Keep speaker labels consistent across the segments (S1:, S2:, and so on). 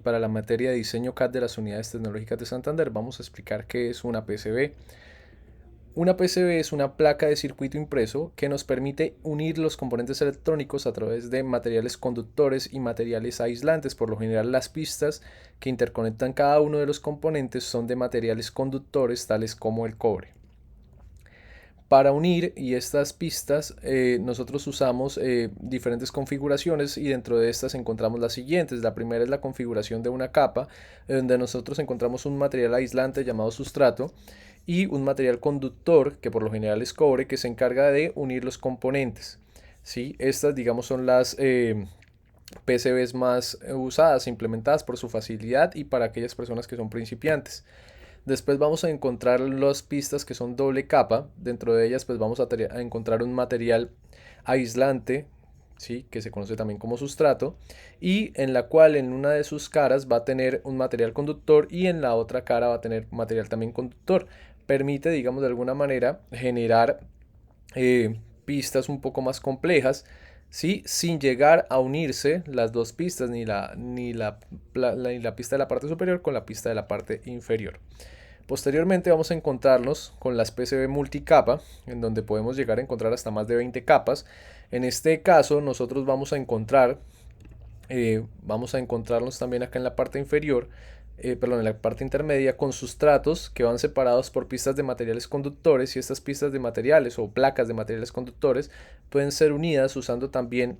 S1: Para la materia de diseño CAD de las unidades tecnológicas de Santander vamos a explicar qué es una PCB. Una PCB es una placa de circuito impreso que nos permite unir los componentes electrónicos a través de materiales conductores y materiales aislantes. Por lo general, las pistas que interconectan cada uno de los componentes son de materiales conductores tales como el cobre. Para unir y estas pistas nosotros usamos diferentes configuraciones y dentro de estas encontramos las siguientes. La primera es la configuración de una capa donde nosotros encontramos un material aislante llamado sustrato y un material conductor que por lo general es cobre que se encarga de unir los componentes. ¿Sí? Estas digamos son las PCBs más usadas, implementadas por su facilidad y para aquellas personas que son principiantes. Después vamos a encontrar las pistas que son doble capa. Dentro de ellas pues vamos a encontrar un material aislante, ¿sí? Que se conoce también como sustrato, y en la cual en una de sus caras va a tener un material conductor y en la otra cara va a tener material también conductor. Permite, digamos, de alguna manera generar pistas un poco más complejas, ¿sí? Sin llegar a unirse las dos pistas, ni la pista de la parte superior con la pista de la parte inferior. Posteriormente vamos a encontrarnos con las PCB multicapa, en donde podemos llegar a encontrar hasta más de 20 capas. En este caso nosotros vamos a encontrarnos también acá en la parte inferior, perdón, en la parte intermedia con sustratos que van separados por pistas de materiales conductores y estas pistas de materiales o placas de materiales conductores pueden ser unidas usando también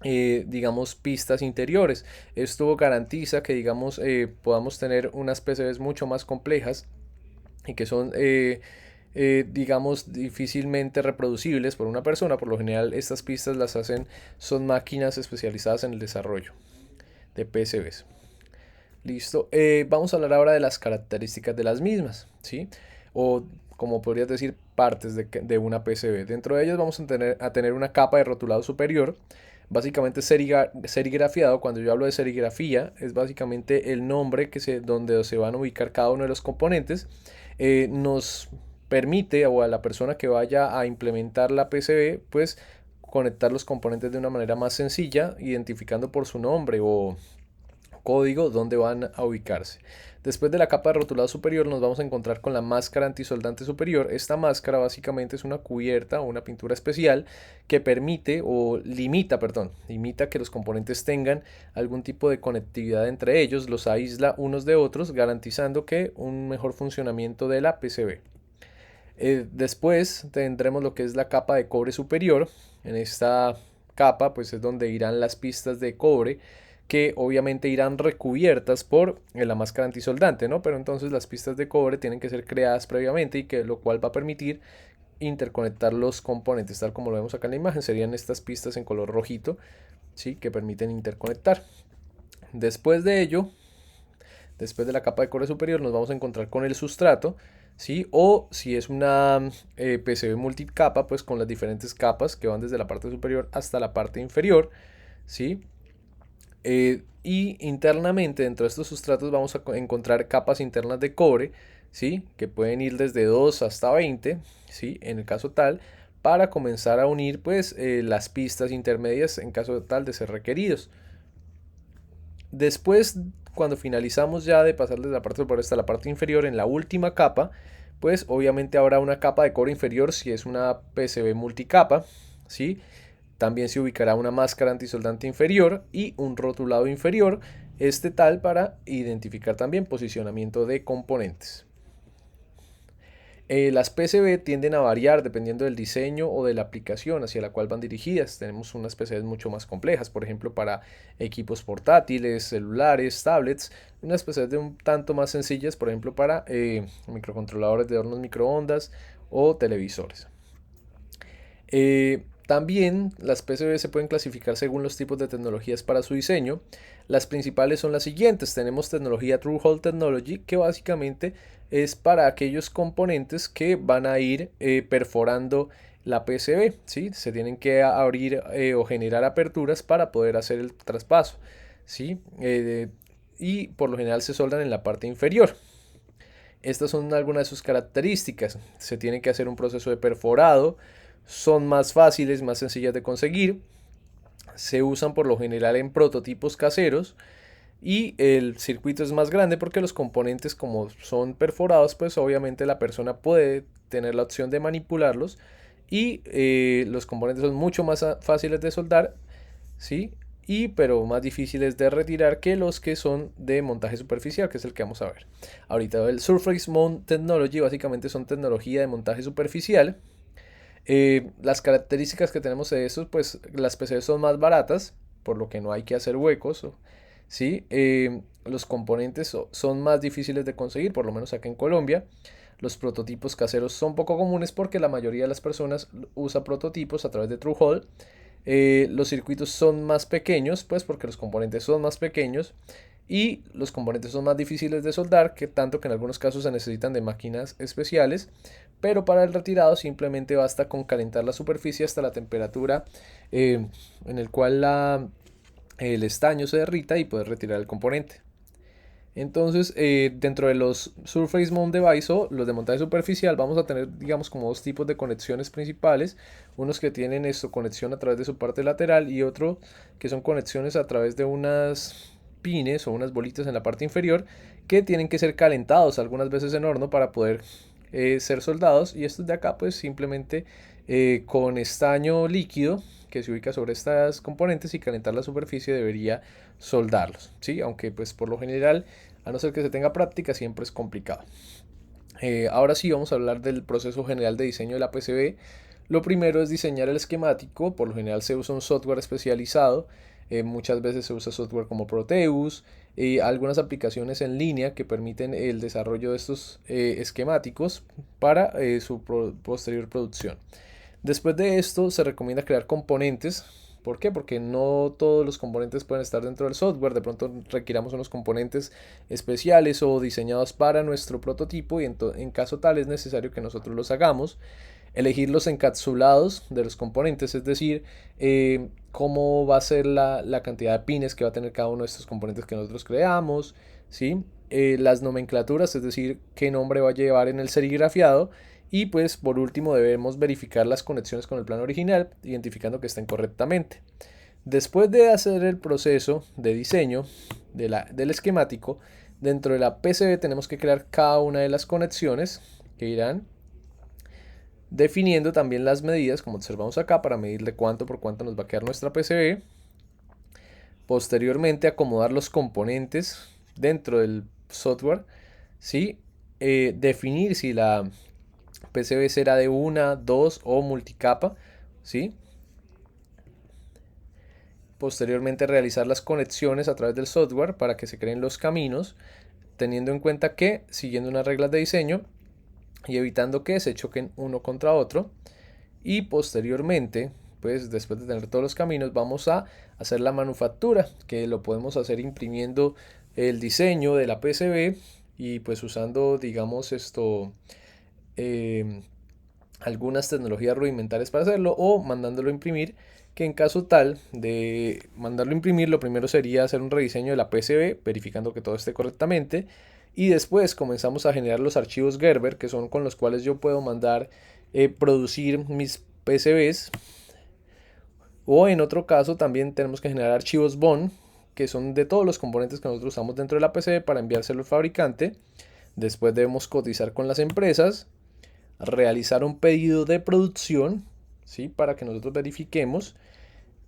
S1: digamos pistas interiores. Esto garantiza que digamos podamos tener unas PCBs mucho más complejas y que son digamos difícilmente reproducibles por una persona. Por lo general estas pistas las hacen son máquinas especializadas en el desarrollo de PCBs. Listo. Vamos a hablar ahora de las características de las mismas, ¿sí? O como podrías decir, partes de una PCB. Dentro de ellas vamos a tener una capa de rotulado superior, básicamente serigrafiado. Cuando yo hablo de serigrafía, es básicamente el nombre donde se van a ubicar cada uno de los componentes. Nos permite o a la persona que vaya a implementar la PCB, pues conectar los componentes de una manera más sencilla, identificando por su nombre o código donde van a ubicarse. Después de la capa de rotulado superior nos vamos a encontrar con la máscara antisoldante superior. Esta máscara básicamente es una cubierta o una pintura especial que permite o limita que los componentes tengan algún tipo de conectividad entre ellos, los aísla unos de otros, garantizando que un mejor funcionamiento de la PCB. Después tendremos lo que es la capa de cobre superior. En esta capa pues es donde irán las pistas de cobre que obviamente irán recubiertas por la máscara antisoldante, ¿no? Pero entonces las pistas de cobre tienen que ser creadas previamente y que lo cual va a permitir interconectar los componentes tal como lo vemos acá en la imagen. Serían estas pistas en color rojito, ¿sí? Que permiten interconectar. Después de ello, después de la capa de cobre superior nos vamos a encontrar con el sustrato, ¿sí? O si es una PCB multicapa, pues con las diferentes capas que van desde la parte superior hasta la parte inferior, ¿sí? Y internamente dentro de estos sustratos vamos a encontrar capas internas de cobre, ¿sí? Que pueden ir desde 2 hasta 20, ¿sí? En el caso tal, para comenzar a unir pues las pistas intermedias en caso tal de ser requeridos. Después, cuando finalizamos ya de pasar desde la parte superior hasta la parte inferior en la última capa, pues obviamente habrá una capa de cobre inferior si es una PCB multicapa, ¿sí? También se ubicará una máscara antisoldante inferior y un rotulado inferior, este tal para identificar también posicionamiento de componentes. Las PCB tienden a variar dependiendo del diseño o de la aplicación hacia la cual van dirigidas. Tenemos unas PCBs mucho más complejas, por ejemplo para equipos portátiles, celulares, tablets. Unas PCBs de un tanto más sencillas, por ejemplo para microcontroladores de hornos microondas o televisores. También las PCB se pueden clasificar según los tipos de tecnologías para su diseño. Las principales son las siguientes. Tenemos tecnología Through Hole Technology, que básicamente es para aquellos componentes que van a ir perforando la PCB, ¿sí? Se tienen que abrir o generar aperturas para poder hacer el traspaso, ¿sí? Y por lo general se soldan en la parte inferior. Estas son algunas de sus características. Se tiene que hacer un proceso de perforado, son más fáciles, más sencillas de conseguir, se usan por lo general en prototipos caseros y el circuito es más grande porque los componentes, como son perforados, pues obviamente la persona puede tener la opción de manipularlos, y los componentes son mucho más fáciles de soldar, ¿sí? Pero más difíciles de retirar que los que son de montaje superficial, que es el que vamos a ver ahorita. El Surface Mount Technology básicamente son tecnología de montaje superficial. Las características que tenemos de estos, pues las PCBs son más baratas, por lo que no hay que hacer huecos, ¿sí? Los componentes son más difíciles de conseguir, por lo menos acá en Colombia. Los prototipos caseros son poco comunes porque la mayoría de las personas usa prototipos a través de TrueHole. Los circuitos son más pequeños, pues porque los componentes son más pequeños y los componentes son más difíciles de soldar, que tanto que en algunos casos se necesitan de máquinas especiales, pero para el retirado simplemente basta con calentar la superficie hasta la temperatura en el cual el estaño se derrita y poder retirar el componente. Entonces, dentro de los Surface Mount Device o los de montaje superficial, vamos a tener, digamos, como dos tipos de conexiones principales. Unos que tienen esto, conexión a través de su parte lateral, y otro que son conexiones a través de unas pines o unas bolitas en la parte inferior que tienen que ser calentados algunas veces en horno para poder ser soldados. Y estos de acá, pues simplemente con estaño líquido que se ubica sobre estas componentes y calentar la superficie debería soldarlos, ¿sí? Aunque pues por lo general, a no ser que se tenga práctica, siempre es complicado. Ahora sí vamos a hablar del proceso general de diseño de la PCB. Lo primero es diseñar el esquemático. Por lo general se usa un software especializado. Muchas veces se usa software como Proteus y algunas aplicaciones en línea que permiten el desarrollo de estos esquemáticos para su posterior producción. Después de esto se recomienda crear componentes. ¿Por qué? Porque no todos los componentes pueden estar dentro del software. De pronto requiramos unos componentes especiales o diseñados para nuestro prototipo, y en caso tal es necesario que nosotros los hagamos. Elegir los encapsulados de los componentes, es decir, cómo va a ser la cantidad de pines que va a tener cada uno de estos componentes que nosotros creamos, ¿sí? Las nomenclaturas, es decir, qué nombre va a llevar en el serigrafiado. Y pues por último debemos verificar las conexiones con el plano original, identificando que estén correctamente. Después de hacer el proceso de diseño del esquemático, dentro de la PCB tenemos que crear cada una de las conexiones que irán definiendo también las medidas, como observamos acá, para medirle cuánto por cuánto nos va a quedar nuestra PCB. Posteriormente acomodar los componentes dentro del software, ¿sí? Definir si la PCB será de una, dos o multicapa, ¿sí? Posteriormente realizar las conexiones a través del software para que se creen los caminos, teniendo en cuenta que siguiendo unas reglas de diseño y evitando que se choquen uno contra otro. Y posteriormente, pues después de tener todos los caminos, vamos a hacer la manufactura, que lo podemos hacer imprimiendo el diseño de la PCB y pues usando, digamos, algunas tecnologías rudimentarias para hacerlo, o mandándolo a imprimir, que en caso tal de mandarlo a imprimir, lo primero sería hacer un rediseño de la PCB, verificando que todo esté correctamente, y después comenzamos a generar los archivos Gerber, que son con los cuales yo puedo mandar producir mis PCBs. O en otro caso también tenemos que generar archivos BON, que son de todos los componentes que nosotros usamos dentro de la PCB para enviárselo al fabricante. Después debemos cotizar con las empresas, realizar un pedido de producción, ¿sí? Para que nosotros verifiquemos.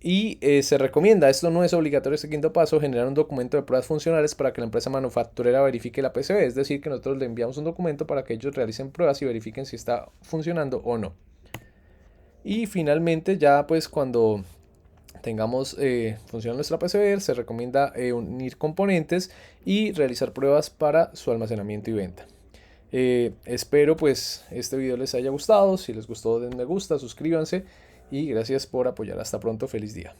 S1: Y se recomienda, esto no es obligatorio, este quinto paso, generar un documento de pruebas funcionales para que la empresa manufacturera verifique la PCB. Es decir, que nosotros le enviamos un documento para que ellos realicen pruebas y verifiquen si está funcionando o no. Y finalmente, ya pues cuando tengamos funciona nuestra PCB, se recomienda unir componentes y realizar pruebas para su almacenamiento y venta. Espero pues este video les haya gustado. Si les gustó, den me gusta, suscríbanse y gracias por apoyar. Hasta pronto, feliz día.